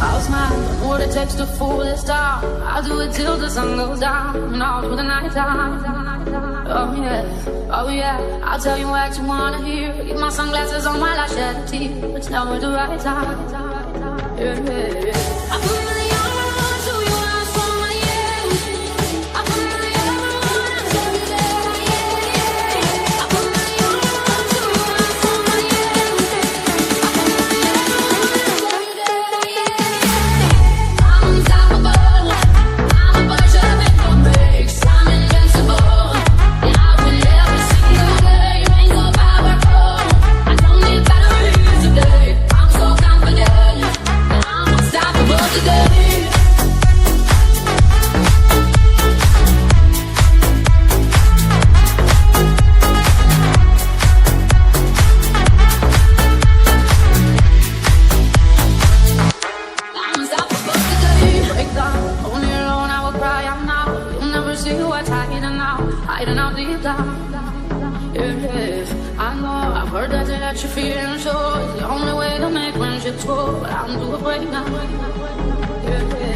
I'll smile, know what it takes to fool this town. I'll do it till the sun goes down and all through the night time. Oh yeah, I'll tell you what you wanna hear. Keep my sunglasses on while I shed a tear. It's never the right time. I put my arm to you once for my years. I put my arm every day. I put my arm to you once for my years. I put my arm every day. I'm unstoppable. I'm a bunch of it no breaks. I'm invincible. And I win every single day. Ain't so powerful. I don't need batteries today. I'm so confident. I'm unstoppable today. I'm unstoppable today. Break down, only alone I will cry out now. You'll never see what's hiding out deep down. Yeah, I know, I've heard that you're feeling so. It's the only way to make friendships grow, but I'm too afraid now. Yeah.